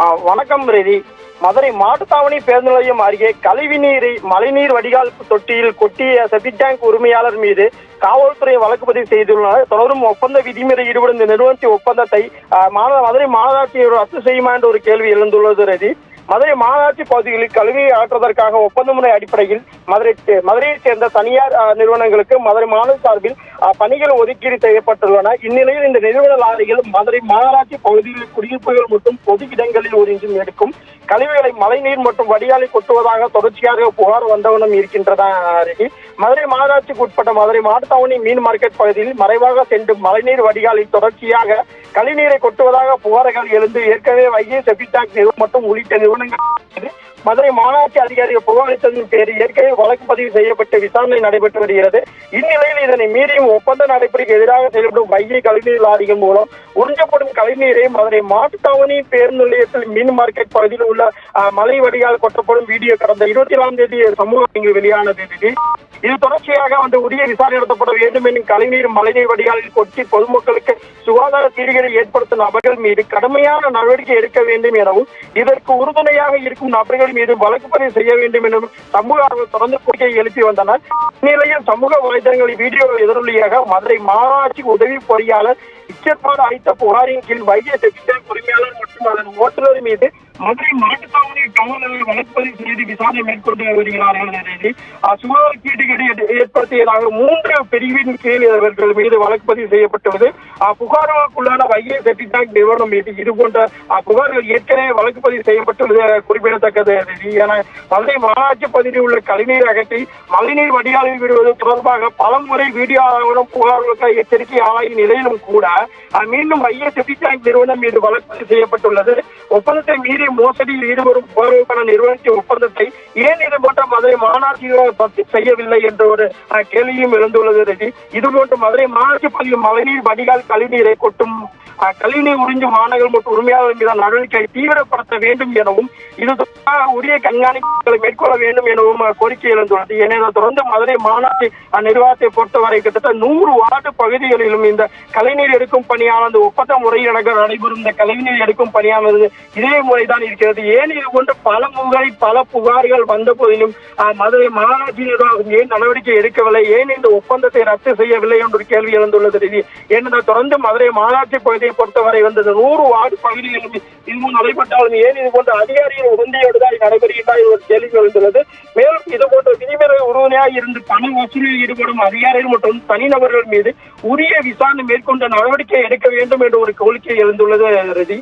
வணக்கம் ரெடி. மதுரை மாட்டுத்தாவணி பேருந்து நிலையம் அருகே கழிவுநீரை மழைநீர் வடிகால் தொட்டியில் கொட்டிய செப்டிக் டேங்க் உரிமையாளர் மீது காவல்துறை வழக்கு பதிவு செய்துள்ளனர். தொடரும் ஒப்பந்த விதிமுறை ஈடுபடும் இந்த நிறுவனத்தின் ஒப்பந்தத்தை மதுரை மாநகராட்சி ரத்து செய்யுமா என்ற ஒரு கேள்வி எழுந்துள்ளது ரெடி. மதுரை மாநகராட்சி பகுதிகளில் கழிவுநீர் அகற்றுவதற்காக ஒப்பந்த முறை அடிப்படையில் மதுரையைச் சேர்ந்த தனியார் நிறுவனங்களுக்கு மதுரை மாநில சார்பில் பணிகள் ஒதுக்கீடு செய்யப்பட்டுள்ளன. இந்நிலையில் இந்த நிறுவன லாரிகள் மதுரை மாநகராட்சி பகுதிகளில் குடியிருப்புகள் மற்றும் பொது இடங்களில் ஒருங்கியும் எடுக்கும் கழிவுகளை மழைநீர் மற்றும் வடிகாலை கொட்டுவதாக தொடர்ச்சியாக புகார் வந்தவண்ணம் இருக்கின்றன. மதுரை மாநகராட்சிக்கு உட்பட்ட மதுரை மாட்டுத்தாவணி மீன் மார்க்கெட் பகுதியில் மறைவாக சென்று மழைநீர் வடிகாலில் தொடர்ச்சியாக கழிவுநீரை கொட்டுவதாக புகார்கள் எழுந்து ஏற்கனவே வைகை செப்டிக் டேங்க் நிறுவனம் மற்றும் உள்ளிட்ட நிறுவனங்கள் மதுரை மாநகராட்சி அதிகாரிகள் புகார் அளித்ததன் பேரில் ஏற்கனவே வழக்கு பதிவு செய்யப்பட்டு விசாரணை நடைபெற்று வருகிறது. இந்நிலையில் இதனை மீறியும் ஒப்பந்த நடைமுறைக்கு எதிராக செயல்படும் வைகை கழிவுநீர் லாரிகள் மூலம் உறிஞ்சப்படும் கழிவுநீரை மதுரை மாட்டுத்தாவணி பேருந்து நிலையத்தில் மீன் மார்க்கெட் பகுதியில் உள்ள மழை வடிகால் கொட்டப்படும் வீடியோ கடந்த 24ஆம் தேதி சமூக வெளியானது. இது தொடர்ச்சியாக உரிய விசாரணை நடத்தப்பட வேண்டும் எனும் கழிவுநீர் மழைநீர் வடிகாலில் கொட்டி பொதுமக்களுக்கு சுகாதார தீர்வுகளை ஏற்படுத்தும் நபர்கள் மீது கடுமையான நடவடிக்கை எடுக்க வேண்டும் எனவும் இதற்கு உறுதுணையாக இருக்கும் நபர்கள் மீது வழக்கு பதிவு செய்ய வேண்டும் எனவும் சமூக ஆர்வலர்கள் தொடர்ந்து கோரிக்கையை எழுப்பி வந்தனர். இந்நிலையில் சமூக வலைதளங்களில் வீடியோவில் எதிரொலியாக மதுரை மாநகராட்சி உதவி பொறியாளர் இச்சற்பாடு அளித்த புகாரின் கீழ் வைகை செப்டிக் டேங்க் உரிமையாளர் மற்றும் அதன் ஓட்டுநர் மீது மதுரை மாட்டுத்தாவணி காவலர்கள் வழக்கு பதிவு செய்து விசாரணை மேற்கொண்டு வருகிறார்கள். சுகாதார கீட்டுகளை ஏற்படுத்தியதாக 3 பிரிவின் கீழ் இவர்கள் மீது வழக்கு பதிவு செய்யப்பட்டுள்ளது. புகார்களுக்குள்ளான வைகை செப்டிக் டேங்க் நிறுவனம் மீது இதுபோன்ற புகார்கள் ஏற்கனவே வழக்கு பதிவு செய்யப்பட்டுள்ளது குறிப்பிடத்தக்கது. என மதுரை மாநகராட்சி பகுதியில் உள்ள கழிவுநீர் அகற்றி மழைநீர் வடிகாலில் விடுவது தொடர்பாக பலமுறை வீடியோ ஆவணம் புகார்களுக்கு எச்சரிக்கை ஆளாகிய நிலையிலும் கூட மீண்டும் வைகை செப்டிக் டேங்க் நிறுவனம் மீது வழக்கு பதிவு செய்யப்பட்டுள்ளது. ஒப்பந்தத்தை மீறி மோசடியில் ஈடுபடும் புகார்களுக்கான நிறுவனத்தின் ஒப்பந்தத்தை ஏன் இதுபோன்ற மதுரை மாநகராட்சி செய்யவில்லை என்ற ஒரு கேள்வியும் எழுந்துள்ளது. இதுபோன்று மதுரை மாநகராட்சி பகுதியில் மழைநீர் வடிகால் கழிவுநீரை கொட்டும் கழிவுநீர் உறிஞ்சும் மாணவர்கள் மற்றும் உரிமையாளர்கள் மீதான நடவடிக்கையை தீவிரப்படுத்த வேண்டும் எனவும் இது உரிய கண்காணிப்புகளை மேற்கொள்ள வேண்டும் எனவும் கோரிக்கை எழுந்துள்ளது. எனவே தொடர்ந்து மதுரை மாநகராட்சி நிர்வாகத்தை பொறுத்தவரை கிட்டத்தட்ட 100 வார்டு பகுதிகளிலும் இந்த கழிவுநீர் எடுக்கும் பணியானது ஒப்பந்த முறையில் நடைபெறும் இந்த கழிவுநீர் எடுக்கும் பணியானது இதே முறைதான் இருக்கிறது. ஏன் இது போன்று பல புகார்கள் வந்த போதிலும் மதுரை மாநகராட்சி நிர்வாகம் ஏன் நடவடிக்கை எடுக்கவில்லை, ஏன் இந்த ஒப்பந்தத்தை ரத்து செய்யவில்லை என்ற கேள்வி எழுந்துள்ளது. ஏனென்றால் தொடர்ந்து மதுரை மாநகராட்சி பகுதியை பொறுத்தவரை 100 வார்டு பகுதிகளிலும் இதுவும் நடைபெற்றாலும் ஏன் இது போன்ற அதிகாரிகள் உடந்தையோடுதான் நடைபெறுகின்றார் ஒரு கேள்வி எழுந்துள்ளது. மேலும் இது போன்ற விதிமுறை உறுதுணையாக இருந்து பண வசூலில் ஈடுபடும் அதிகாரிகள் மற்றும் தனிநபர்கள் மீது உரிய விசாரணை மேற்கொண்ட நடவடிக்கை எடுக்க வேண்டும் என்ற ஒரு கோரிக்கை எழுந்துள்ளது.